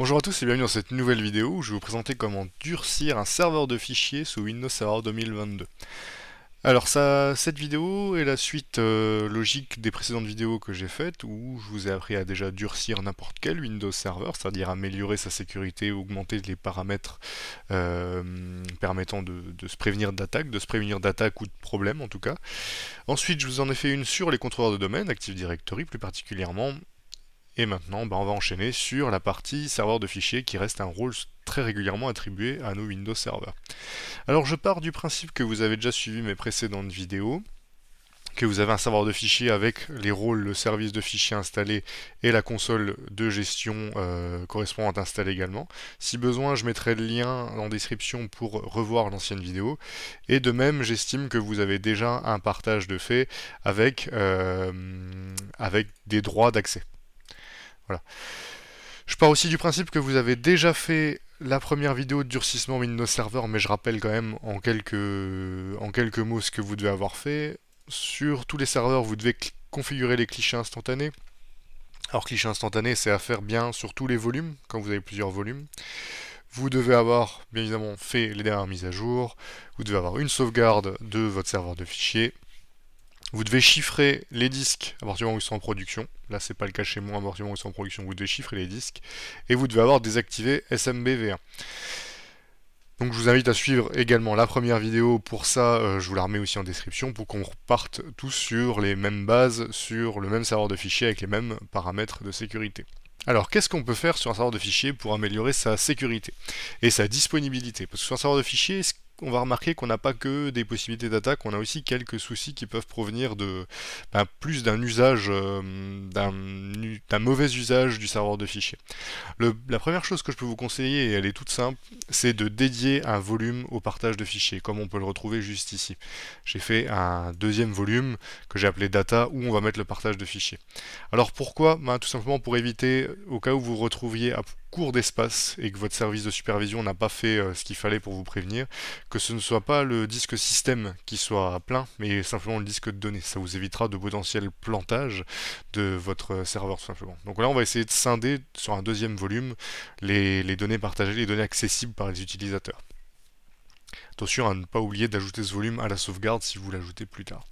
Bonjour à tous et bienvenue dans cette nouvelle vidéo où je vais vous présenter comment durcir un serveur de fichiers sous Windows Server 2022. Alors cette vidéo est la suite logique des précédentes vidéos que j'ai faites où je vous ai appris à déjà durcir n'importe quel Windows Server, c'est-à-dire améliorer sa sécurité, augmenter les paramètres permettant de se prévenir d'attaques ou de problèmes en tout cas. Ensuite je vous en ai fait une sur les contrôleurs de domaine, Active Directory plus particulièrement. Et maintenant, on va enchaîner sur la partie serveur de fichiers qui reste un rôle très régulièrement attribué à nos Windows Server. Alors je pars du principe que vous avez déjà suivi mes précédentes vidéos, que vous avez un serveur de fichiers avec les rôles, le service de fichiers installé et la console de gestion correspondante installée également. Si besoin, je mettrai le lien en description pour revoir l'ancienne vidéo. Et de même, j'estime que vous avez déjà un partage de fait avec des droits d'accès. Voilà. Je pars aussi du principe que vous avez déjà fait la première vidéo de durcissement Windows Server, mais je rappelle quand même en quelques mots ce que vous devez avoir fait. Sur tous les serveurs, vous devez configurer les clichés instantanés. Alors clichés instantanés, c'est à faire bien sur tous les volumes, quand vous avez plusieurs volumes. Vous devez avoir, bien évidemment, fait les dernières mises à jour. Vous devez avoir une sauvegarde de votre serveur de fichiers. Vous devez chiffrer les disques à partir du moment où ils sont en production. Là, c'est pas le cas chez moi, à partir du moment où ils sont en production, vous devez chiffrer les disques. Et vous devez avoir désactivé SMBV1. Donc je vous invite à suivre également la première vidéo. Pour ça, je vous la remets aussi en description pour qu'on reparte tous sur les mêmes bases, sur le même serveur de fichiers avec les mêmes paramètres de sécurité. Alors, qu'est-ce qu'on peut faire sur un serveur de fichiers pour améliorer sa sécurité et sa disponibilité? Parce que sur un serveur de fichiers, on va remarquer qu'on n'a pas que des possibilités d'attaque, on a aussi quelques soucis qui peuvent provenir de plus d'un usage, d'un mauvais usage du serveur de fichiers. La première chose que je peux vous conseiller, et elle est toute simple, c'est de dédier un volume au partage de fichiers, comme on peut le retrouver juste ici. J'ai fait un deuxième volume que j'ai appelé Data, où on va mettre le partage de fichiers. Alors pourquoi? Tout simplement pour éviter, au cas où vous vous retrouviez à court d'espace et que votre service de supervision n'a pas fait ce qu'il fallait pour vous prévenir, que ce ne soit pas le disque système qui soit plein, mais simplement le disque de données. Ça vous évitera de potentiels plantages de votre serveur tout simplement. Donc là on va essayer de scinder sur un deuxième volume les données partagées, les données accessibles par les utilisateurs. Attention à ne pas oublier d'ajouter ce volume à la sauvegarde si vous l'ajoutez plus tard.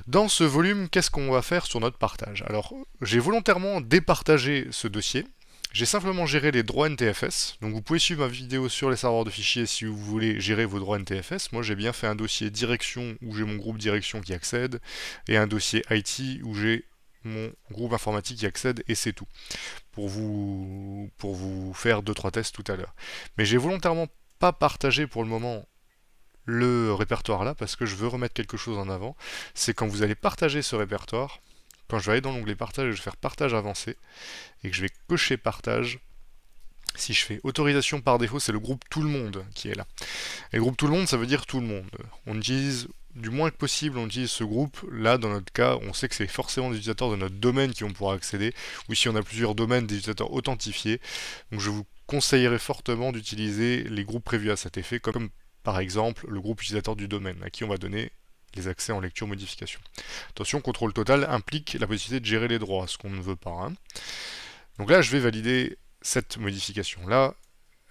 Dans ce volume, qu'est-ce qu'on va faire sur notre partage? Alors, j'ai volontairement départagé ce dossier. J'ai simplement géré les droits NTFS. Donc vous pouvez suivre ma vidéo sur les serveurs de fichiers si vous voulez gérer vos droits NTFS. Moi j'ai bien fait un dossier direction où j'ai mon groupe direction qui accède et un dossier IT où j'ai mon groupe informatique qui accède et c'est tout. Pour vous faire 2-3 tests tout à l'heure. Mais j'ai volontairement pas partagé pour le moment le répertoire là parce que je veux remettre quelque chose en avant. C'est quand vous allez partager ce répertoire, quand je vais aller dans l'onglet partage et je vais faire partage avancé et que je vais cocher partage, si je fais autorisation par défaut, c'est le groupe tout le monde qui est là. Et le groupe tout le monde, ça veut dire tout le monde. On utilise du moins que possible, on utilise ce groupe. Là, dans notre cas, on sait que c'est forcément des utilisateurs de notre domaine qui vont pouvoir accéder, ou si on a plusieurs domaines, des utilisateurs authentifiés. Donc je vous conseillerais fortement d'utiliser les groupes prévus à cet effet, comme par exemple le groupe utilisateur du domaine, à qui on va donner les accès en lecture-modification. Attention, contrôle total implique la possibilité de gérer les droits, ce qu'on ne veut pas. Hein. Donc là, je vais valider cette modification-là,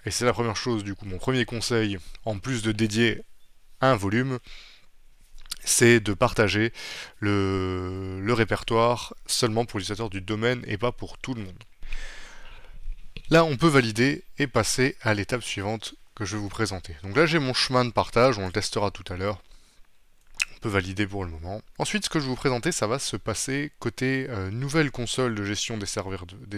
et c'est la première chose, du coup, mon premier conseil, en plus de dédier un volume, c'est de partager le répertoire seulement pour l'utilisateur du domaine et pas pour tout le monde. Là, on peut valider et passer à l'étape suivante que je vais vous présenter. Donc là, j'ai mon chemin de partage, on le testera tout à l'heure. On peut valider pour le moment. Ensuite, ce que je vais vous présenter, ça va se passer côté nouvelle console de gestion des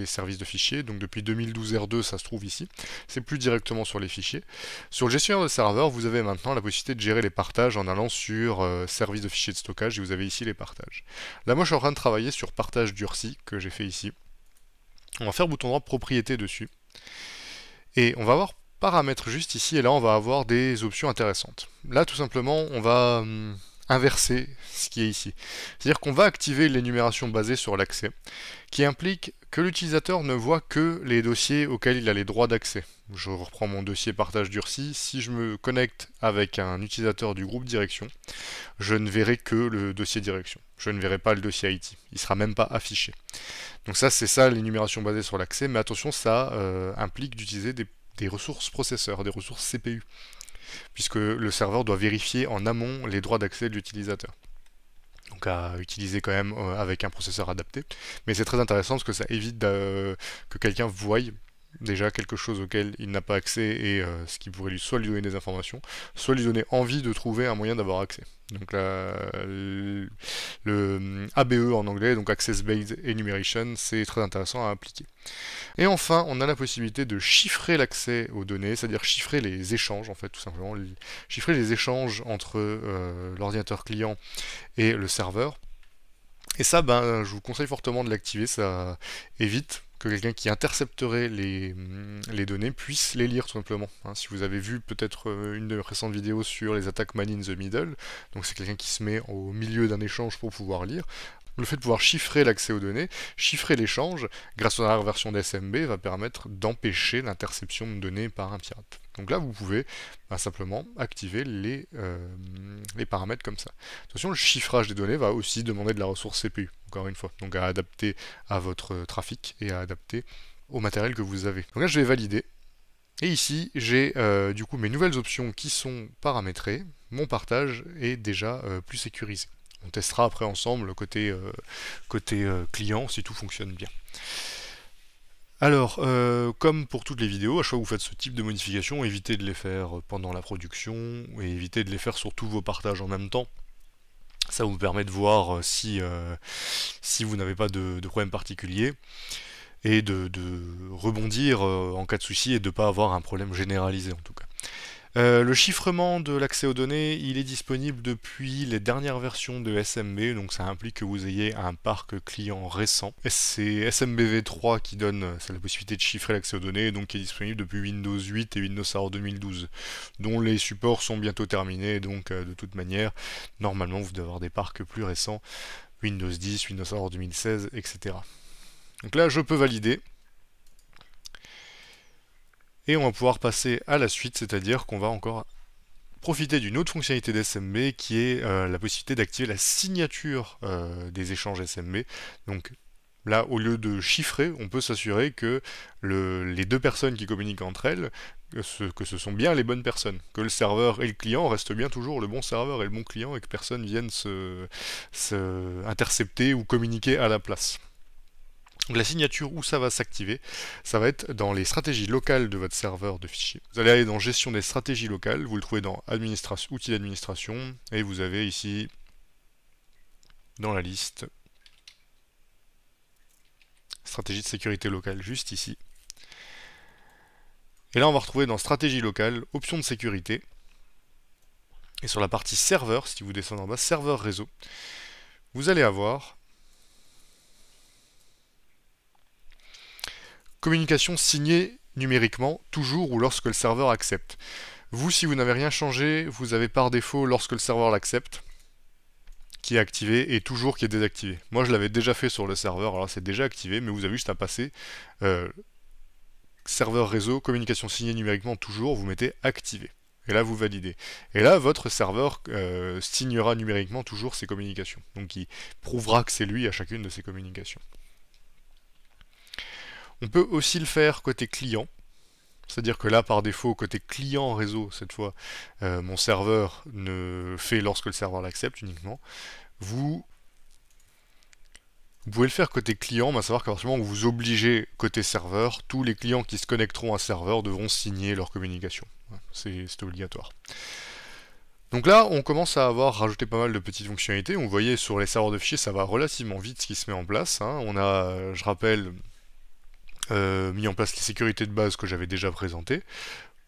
services de fichiers. Donc depuis 2012 R2, ça se trouve ici. C'est plus directement sur les fichiers. Sur le gestionnaire de serveur, vous avez maintenant la possibilité de gérer les partages en allant sur service de fichiers de stockage et vous avez ici les partages. Là, moi, je suis en train de travailler sur partage durci que j'ai fait ici. On va faire bouton droit propriété dessus. Et on va avoir paramètres juste ici et là, on va avoir des options intéressantes. Là, tout simplement, on va inverser ce qui est ici. C'est-à-dire qu'on va activer l'énumération basée sur l'accès, qui implique que l'utilisateur ne voit que les dossiers auxquels il a les droits d'accès. Je reprends mon dossier partage durci. Si je me connecte avec un utilisateur du groupe direction, je ne verrai que le dossier direction. Je ne verrai pas le dossier IT. Il ne sera même pas affiché. Donc ça, c'est ça l'énumération basée sur l'accès. Mais attention, ça implique d'utiliser des ressources processeurs, des ressources CPU, puisque le serveur doit vérifier en amont les droits d'accès de l'utilisateur. Donc à utiliser quand même avec un processeur adapté. Mais c'est très intéressant parce que ça évite que quelqu'un voie déjà quelque chose auquel il n'a pas accès et ce qui pourrait soit lui donner des informations, soit lui donner envie de trouver un moyen d'avoir accès. Donc là, le ABE en anglais, donc Access Based Enumeration, c'est très intéressant à appliquer. Et enfin, on a la possibilité de chiffrer l'accès aux données, c'est-à-dire chiffrer les échanges, en fait, tout simplement, chiffrer les échanges entre l'ordinateur client et le serveur. Et ça, ben, je vous conseille fortement de l'activer, ça évite que quelqu'un qui intercepterait les données puisse les lire tout simplement. Hein, si vous avez vu peut-être une de mes précédentes vidéos sur les attaques man in the middle, donc c'est quelqu'un qui se met au milieu d'un échange pour pouvoir lire, le fait de pouvoir chiffrer l'accès aux données, chiffrer l'échange, grâce à la version d'SMB, va permettre d'empêcher l'interception de données par un pirate. Donc là, vous pouvez simplement activer les paramètres comme ça. Attention, le chiffrage des données va aussi demander de la ressource CPU, encore une fois, donc à adapter à votre trafic et à adapter au matériel que vous avez. Donc là, je vais valider. Et ici, j'ai du coup mes nouvelles options qui sont paramétrées. Mon partage est déjà plus sécurisé. On testera après ensemble le côté client si tout fonctionne bien. Alors, comme pour toutes les vidéos, à chaque fois que vous faites ce type de modification, évitez de les faire pendant la production et évitez de les faire sur tous vos partages en même temps. Ça vous permet de voir si vous n'avez pas de problème particulier et de rebondir en cas de souci et de ne pas avoir un problème généralisé en tout cas. Le chiffrement de l'accès aux données, il est disponible depuis les dernières versions de SMB, donc ça implique que vous ayez un parc client récent. C'est SMBv3 qui donne la possibilité de chiffrer l'accès aux données, donc qui est disponible depuis Windows 8 et Windows Server 2012, dont les supports sont bientôt terminés, donc de toute manière, normalement vous devez avoir des parcs plus récents, Windows 10, Windows Server 2016, etc. Donc là, je peux valider. Et on va pouvoir passer à la suite, c'est-à-dire qu'on va encore profiter d'une autre fonctionnalité d'SMB qui est la possibilité d'activer la signature des échanges SMB. Donc là, au lieu de chiffrer, on peut s'assurer que les deux personnes qui communiquent entre elles, que ce sont bien les bonnes personnes, que le serveur et le client restent bien toujours le bon serveur et le bon client et que personne vienne se intercepter ou communiquer à la place. Donc la signature où ça va s'activer, ça va être dans les stratégies locales de votre serveur de fichiers. Vous allez aller dans gestion des stratégies locales, vous le trouvez dans outils d'administration, et vous avez ici, dans la liste, stratégie de sécurité locale, juste ici. Et là on va retrouver dans stratégie locale, options de sécurité, et sur la partie serveur, si vous descendez en bas, serveur réseau, vous allez avoir communication signée numériquement, toujours ou lorsque le serveur accepte. Vous, si vous n'avez rien changé, vous avez par défaut lorsque le serveur l'accepte, qui est activé, et toujours qui est désactivé. Moi, je l'avais déjà fait sur le serveur, alors c'est déjà activé, mais vous avez juste à passer serveur réseau, communication signée numériquement, toujours, vous mettez activé. Et là, vous validez. Et là, votre serveur signera numériquement toujours ses communications. Donc, il prouvera que c'est lui à chacune de ses communications. On peut aussi le faire côté client, c'est-à-dire que là, par défaut, côté client réseau, cette fois, mon serveur ne fait lorsque le serveur l'accepte uniquement. Vous pouvez le faire côté client, mais à savoir qu'à partir du moment où vous obligez côté serveur, tous les clients qui se connecteront à un serveur devront signer leur communication. C'est obligatoire. Donc là, on commence à avoir rajouté pas mal de petites fonctionnalités. Vous voyez, sur les serveurs de fichiers, ça va relativement vite ce qui se met en place. Hein. On a, je rappelle, mis en place les sécurités de base que j'avais déjà présentées.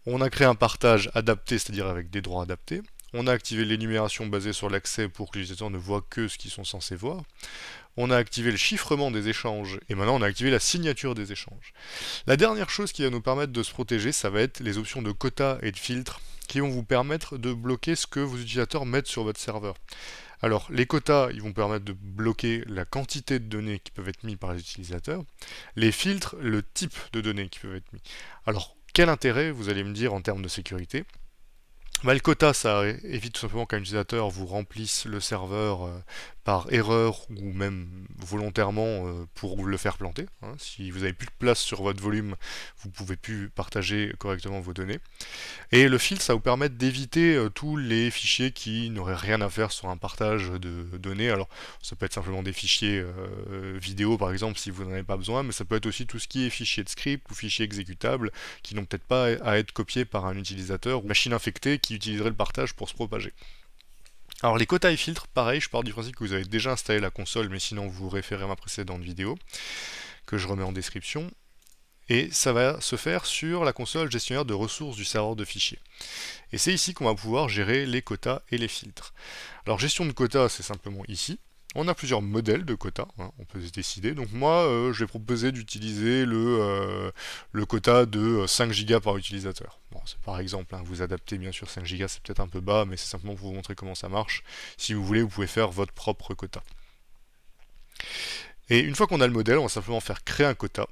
On a créé un partage adapté, c'est-à-dire avec des droits adaptés. On a activé l'énumération basée sur l'accès pour que les utilisateurs ne voient que ce qu'ils sont censés voir. On a activé le chiffrement des échanges, et maintenant on a activé la signature des échanges. La dernière chose qui va nous permettre de se protéger, ça va être les options de quota et de filtre qui vont vous permettre de bloquer ce que vos utilisateurs mettent sur votre serveur. Alors, les quotas, ils vont permettre de bloquer la quantité de données qui peuvent être mises par les utilisateurs. Les filtres, le type de données qui peuvent être mis. Alors, quel intérêt, vous allez me dire, en termes de sécurité? Le quota, ça évite tout simplement qu'un utilisateur vous remplisse le serveur par erreur ou même volontairement pour le faire planter. Hein. Si vous n'avez plus de place sur votre volume, vous ne pouvez plus partager correctement vos données. Et le filtre, ça va vous permettre d'éviter tous les fichiers qui n'auraient rien à faire sur un partage de données. Alors, ça peut être simplement des fichiers vidéo, par exemple, si vous n'en avez pas besoin, mais ça peut être aussi tout ce qui est fichiers de script ou fichiers exécutables qui n'ont peut-être pas à être copiés par un utilisateur ou machine infectée qui utiliserait le partage pour se propager. Alors les quotas et filtres, pareil, je pars du principe que vous avez déjà installé la console, mais sinon vous référez à ma précédente vidéo, que je remets en description. Et ça va se faire sur la console gestionnaire de ressources du serveur de fichiers. Et c'est ici qu'on va pouvoir gérer les quotas et les filtres. Alors gestion de quotas, c'est simplement ici. On a plusieurs modèles de quotas, hein, on peut se décider. Donc moi, je vais proposer d'utiliser le quota de 5 Go par utilisateur. Bon, c'est par exemple, hein, vous adaptez bien sûr 5 Go, c'est peut-être un peu bas, mais c'est simplement pour vous montrer comment ça marche. Si vous voulez, vous pouvez faire votre propre quota. Et une fois qu'on a le modèle, on va simplement faire créer un quota.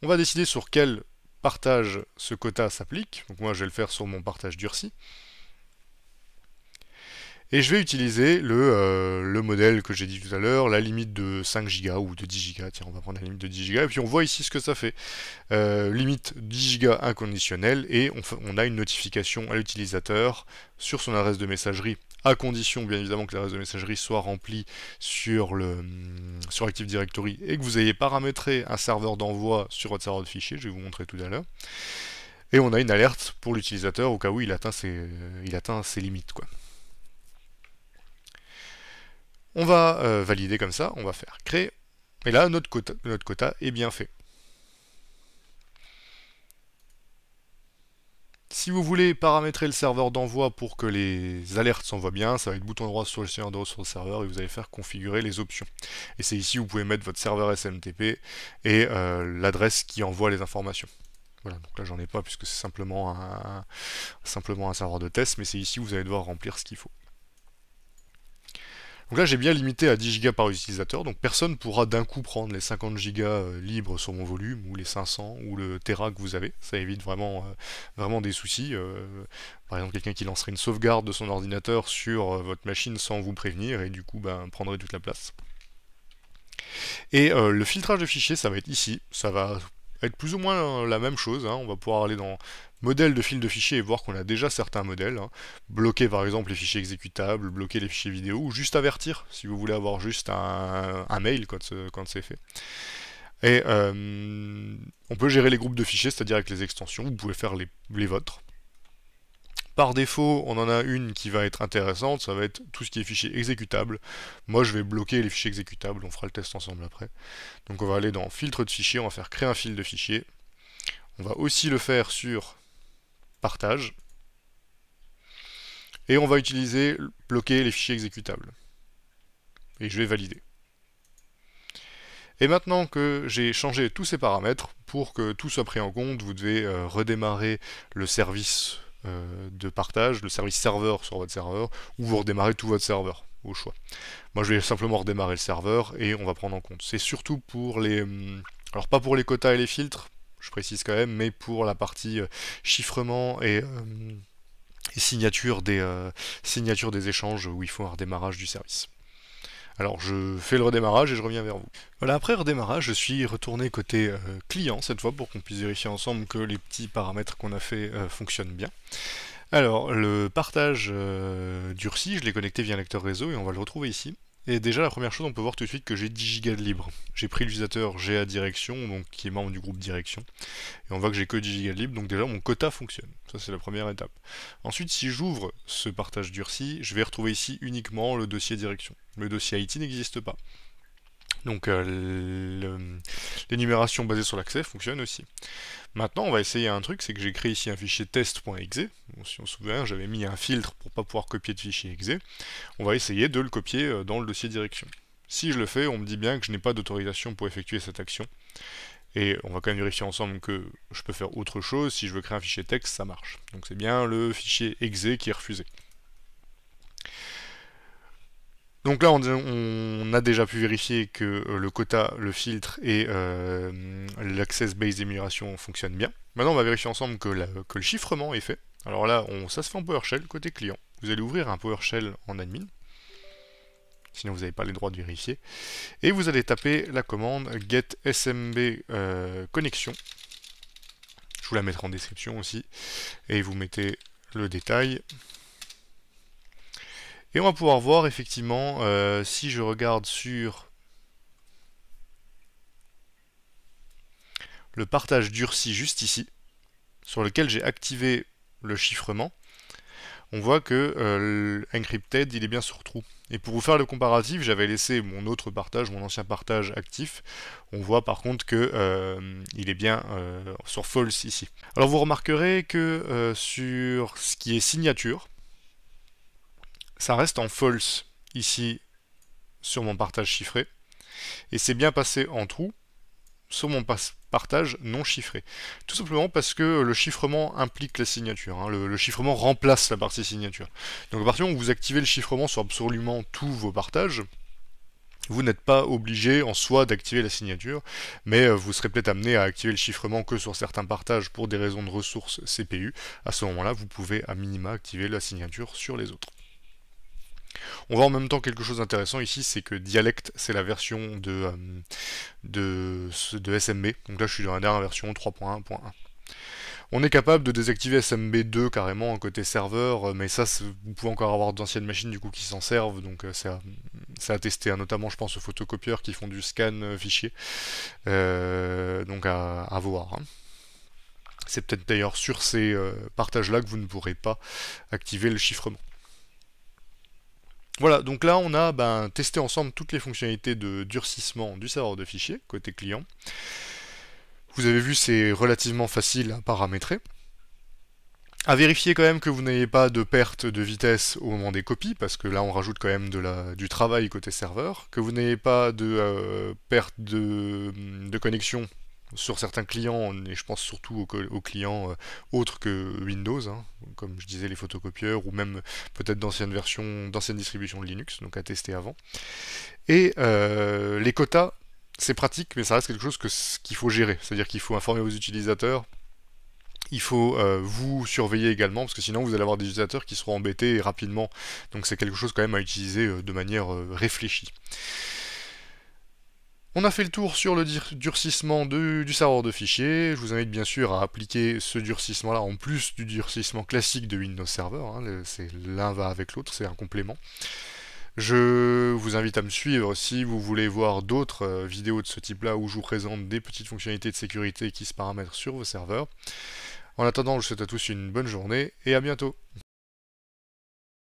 On va décider sur quel partage ce quota s'applique. Donc moi, je vais le faire sur mon partage durci. Et je vais utiliser le modèle que j'ai dit tout à l'heure, la limite de 5 Go ou de 10 Go. Tiens, on va prendre la limite de 10 Go. Et puis on voit ici ce que ça fait. Limite 10 Go inconditionnelle. Et on a une notification à l'utilisateur sur son adresse de messagerie, à condition bien évidemment que l'adresse de messagerie soit remplie sur Active Directory et que vous ayez paramétré un serveur d'envoi sur votre serveur de fichiers. Je vais vous montrer tout à l'heure. Et on a une alerte pour l'utilisateur au cas où il atteint ses limites, quoi. On va valider comme ça, on va faire créer, et là notre quota est bien fait. Si vous voulez paramétrer le serveur d'envoi pour que les alertes s'envoient bien, ça va être bouton droit sur le gestionnaire de ressources serveur et vous allez faire configurer les options. Et c'est ici où vous pouvez mettre votre serveur SMTP et l'adresse qui envoie les informations. Voilà, donc là j'en ai pas puisque c'est simplement un serveur de test, mais c'est ici où vous allez devoir remplir ce qu'il faut. Donc là j'ai bien limité à 10 Go par utilisateur, donc personne ne pourra d'un coup prendre les 50 Go libres sur mon volume, ou les 500, ou le Tera que vous avez, ça évite vraiment des soucis. Par exemple quelqu'un qui lancerait une sauvegarde de son ordinateur sur votre machine sans vous prévenir, et du coup prendrait toute la place. Et le filtrage de fichiers, ça va être ici, ça va être plus ou moins la même chose, hein. On va pouvoir aller dans modèle de fil de fichiers et voir qu'on a déjà certains modèles, hein. Bloquer par exemple les fichiers exécutables, bloquer les fichiers vidéo, ou juste avertir si vous voulez avoir juste un mail quand c'est fait. Et on peut gérer les groupes de fichiers, c'est-à-dire avec les extensions, vous pouvez faire les vôtres. Par défaut, on en a une qui va être intéressante, ça va être tout ce qui est fichier exécutable. Moi, je vais bloquer les fichiers exécutables, on fera le test ensemble après. Donc on va aller dans filtre de fichiers, on va faire créer un fil de fichier. On va aussi le faire sur partage. Et on va utiliser bloquer les fichiers exécutables. Et je vais valider. Et maintenant que j'ai changé tous ces paramètres, pour que tout soit pris en compte, vous devez redémarrer le service de partage, le service serveur sur votre serveur, ou vous redémarrez tout votre serveur, au choix. Moi je vais simplement redémarrer le serveur et on va prendre en compte. C'est surtout pour les... alors pas pour les quotas et les filtres, je précise quand même, mais pour la partie chiffrement et signature des échanges où il faut un redémarrage du service. Alors je fais le redémarrage et je reviens vers vous. Voilà, après redémarrage, je suis retourné côté client cette fois pour qu'on puisse vérifier ensemble que les petits paramètres qu'on a fait fonctionnent bien. Alors le partage durci, je l'ai connecté via un lecteur réseau et on va le retrouver ici. Et déjà la première chose, on peut voir tout de suite que j'ai 10 Go de libre. J'ai pris l'utilisateur GA Direction, donc qui est membre du groupe Direction, et on voit que j'ai que 10 Go de libre, donc déjà mon quota fonctionne. Ça c'est la première étape. Ensuite, si j'ouvre ce partage durci, je vais retrouver ici uniquement le dossier Direction. Le dossier IT n'existe pas. Donc l'énumération basée sur l'accès fonctionne aussi. Maintenant, on va essayer un truc, c'est que j'ai créé ici un fichier test.exe. Bon, si on se souvient, j'avais mis un filtre pour pas pouvoir copier de fichier exe. On va essayer de le copier dans le dossier direction. Si je le fais, on me dit bien que je n'ai pas d'autorisation pour effectuer cette action. Et on va quand même vérifier ensemble que je peux faire autre chose. Si je veux créer un fichier texte, ça marche. Donc c'est bien le fichier exe qui est refusé. Donc là, on a déjà pu vérifier que le quota, le filtre et l'access based émulation fonctionnent bien. Maintenant, on va vérifier ensemble que le chiffrement est fait. Alors là, ça se fait en PowerShell côté client. Vous allez ouvrir un PowerShell en admin. Sinon, vous n'avez pas les droits de vérifier. Et vous allez taper la commande get smb connexion. Je vous la mettrai en description aussi. Et vous mettez le détail. Et on va pouvoir voir effectivement, si je regarde sur le partage durci juste ici, sur lequel j'ai activé le chiffrement, on voit que encrypted il est bien sur true. Et pour vous faire le comparatif, j'avais laissé mon autre partage, mon ancien partage actif. On voit par contre que il est bien sur false ici. Alors vous remarquerez que sur ce qui est signature, ça reste en false ici sur mon partage chiffré, et c'est bien passé en true sur mon partage non chiffré. Tout simplement parce que le chiffrement implique la signature, hein. Le chiffrement remplace la partie signature. Donc à partir du moment où vous activez le chiffrement sur absolument tous vos partages, vous n'êtes pas obligé en soi d'activer la signature, mais vous serez peut-être amené à activer le chiffrement que sur certains partages pour des raisons de ressources CPU. À ce moment-là, vous pouvez à minima activer la signature sur les autres. On voit en même temps quelque chose d'intéressant ici, c'est que Dialect, c'est la version de SMB. Donc là, je suis dans la dernière version 3.1.1. On est capable de désactiver SMB2 carrément côté serveur, mais ça, vous pouvez encore avoir d'anciennes machines du coup qui s'en servent, donc c'est à tester, hein, notamment je pense aux photocopieurs qui font du scan fichier, donc à voir. Hein. C'est peut-être d'ailleurs sur ces partages-là que vous ne pourrez pas activer le chiffrement. Voilà, donc là on a testé ensemble toutes les fonctionnalités de durcissement du serveur de fichiers, côté client. Vous avez vu, c'est relativement facile à paramétrer. À vérifier quand même que vous n'ayez pas de perte de vitesse au moment des copies, parce que là on rajoute quand même du travail côté serveur, que vous n'ayez pas de perte de connexion sur certains clients, et je pense surtout aux clients autres que Windows, hein, comme je disais les photocopieurs, ou même peut-être d'anciennes versions, d'anciennes distributions de Linux, donc à tester avant. Et les quotas, c'est pratique, mais ça reste quelque chose qu'il faut gérer, c'est-à-dire qu'il faut informer vos utilisateurs, il faut vous surveiller également, parce que sinon vous allez avoir des utilisateurs qui seront embêtés rapidement, donc c'est quelque chose quand même à utiliser de manière réfléchie. On a fait le tour sur le durcissement du serveur de fichiers. Je vous invite bien sûr à appliquer ce durcissement-là en plus du durcissement classique de Windows Server. Hein. L'un va avec l'autre, c'est un complément. Je vous invite à me suivre si vous voulez voir d'autres vidéos de ce type-là où je vous présente des petites fonctionnalités de sécurité qui se paramètrent sur vos serveurs. En attendant, je vous souhaite à tous une bonne journée et à bientôt.